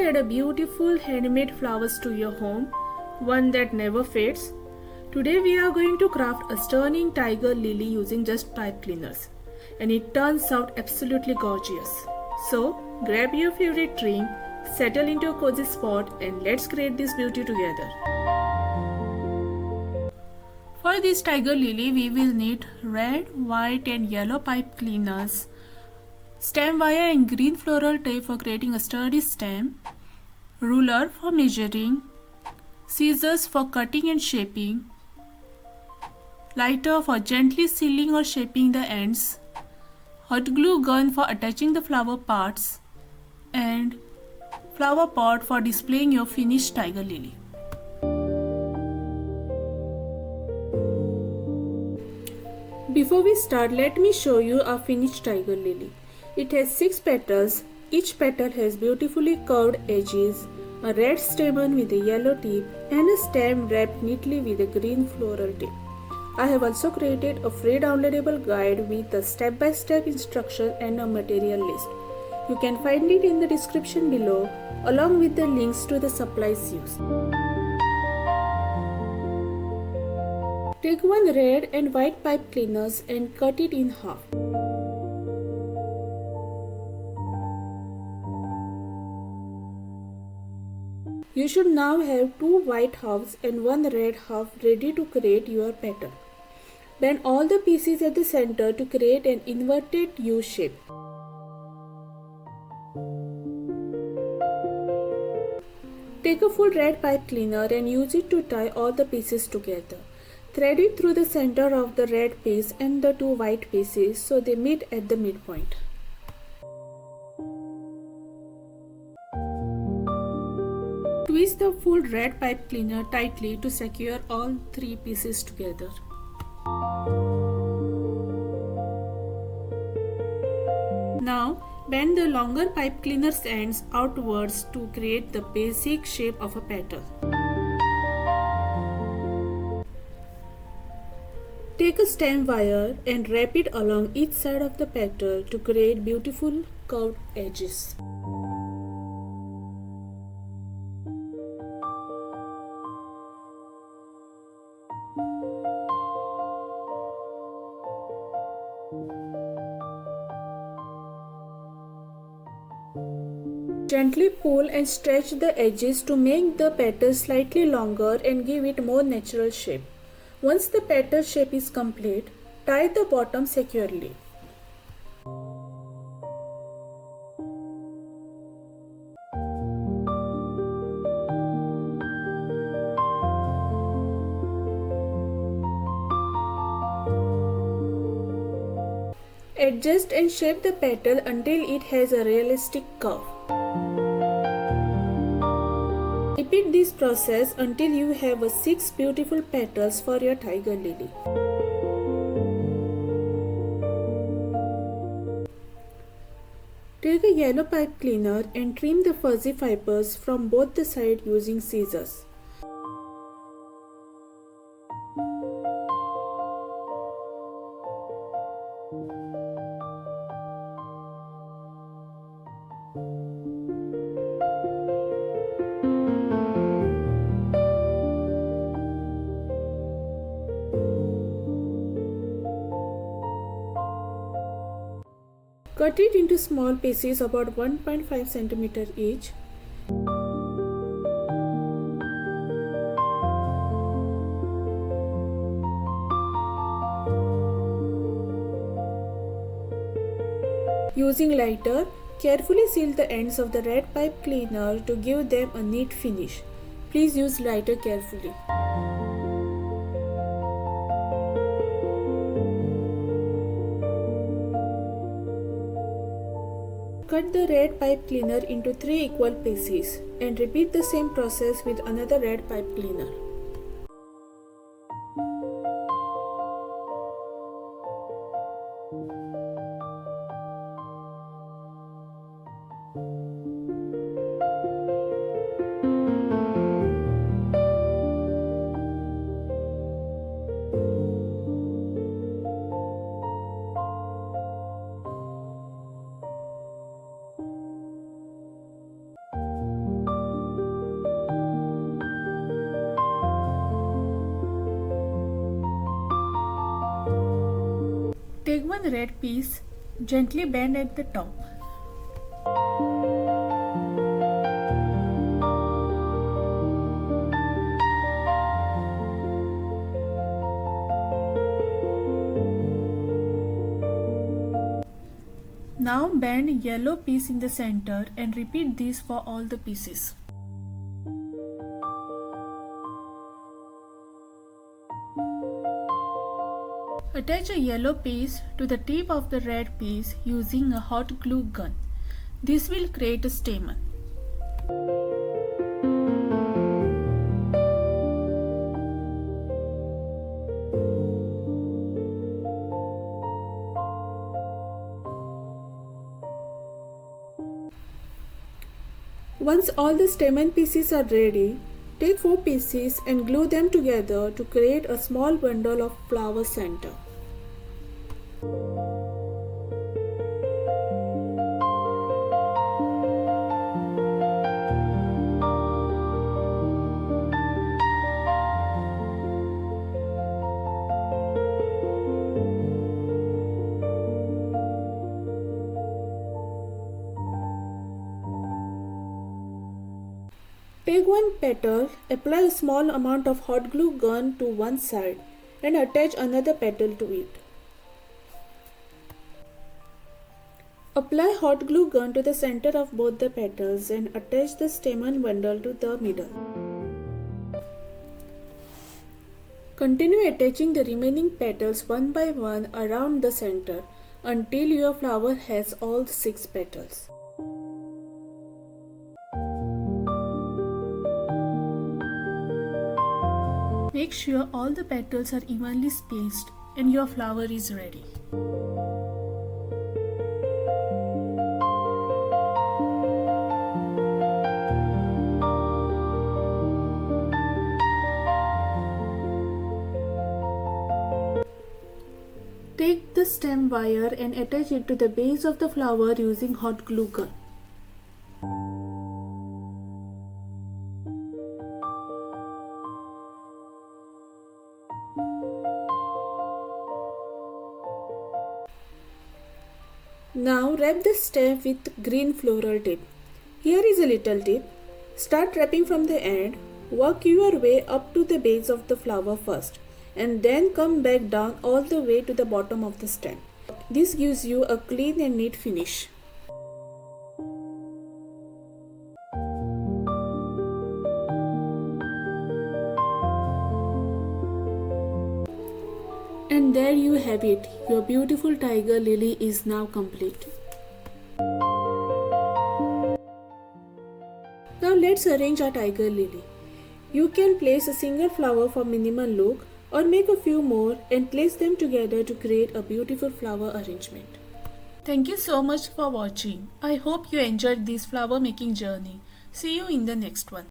add a beautiful handmade flowers to your home, one that never fades? Today we are going to craft a stunning tiger lily using just pipe cleaners, and it turns out absolutely gorgeous. So grab your favorite drink, settle into a cozy spot, and let's create this beauty together. For this tiger lily we will need red, white and yellow pipe cleaners, stem wire and green floral tape for creating a sturdy stem, ruler for measuring, scissors for cutting and shaping, lighter for gently sealing or shaping the ends, hot glue gun for attaching the flower parts, and flower pot for displaying your finished tiger lily. Before we start, let me show you our finished tiger lily. It has 6 petals. Each petal has beautifully curved edges, a red stamen with a yellow tip, and a stem wrapped neatly with a green floral tip. I have also created a free downloadable guide with a step-by-step instruction and a material list. You can find it in the description below, along with the links to the supplies used. Take one red and white pipe cleaners and cut it in half. You should now have 2 white halves and 1 red half ready to create your pattern. Bend all the pieces at the center to create an inverted U shape. Take a full red pipe cleaner and use it to tie all the pieces together. Thread it through the center of the red piece and the 2 white pieces so they meet at the midpoint. Twist the full red pipe cleaner tightly to secure all 3 pieces together. Now bend the longer pipe cleaner's ends outwards to create the basic shape of a petal. Take a stem wire and wrap it along each side of the petal to create beautiful curved edges. Gently pull and stretch the edges to make the petal slightly longer and give it more natural shape. Once the petal shape is complete, tie the bottom securely. Adjust and shape the petal until it has a realistic curve. Repeat this process until you have 6 beautiful petals for your tiger lily. Take a yellow pipe cleaner and trim the fuzzy fibers from both the sides using scissors. Cut it into small pieces about 1.5 cm each. Using lighter, carefully seal the ends of the red pipe cleaner to give them a neat finish. Please use lighter carefully. Cut the red pipe cleaner into 3 equal pieces and repeat the same process with another red pipe cleaner. one red piece, gently bend at the top. Now bend yellow piece in the center and repeat this for all the pieces. Attach a yellow piece to the tip of the red piece using a hot glue gun. This will create a stamen. Once all the stamen pieces are ready, take 4 pieces and glue them together to create a small bundle of flower center. Take one petal, apply a small amount of hot glue gun to one side and attach another petal to it. Apply hot glue gun to the center of both the petals and attach the stamen bundle to the middle. Continue attaching the remaining petals one by one around the center until your flower has all 6 petals. Make sure all the petals are evenly spaced and your flower is ready. Take the stem wire and attach it to the base of the flower using hot glue gun. Now wrap the stem with green floral tip. Here is a little tip. Start wrapping from the end. Work your way up to the base of the flower first and then come back down all the way to the bottom of the stem. This gives you a clean and neat finish. And there you have it. Your beautiful tiger lily is now complete. Now let's arrange our tiger lily. You can place a single flower for minimal look or make a few more and place them together to create a beautiful flower arrangement. Thank you so much for watching. I hope you enjoyed this flower making journey. See you in the next one.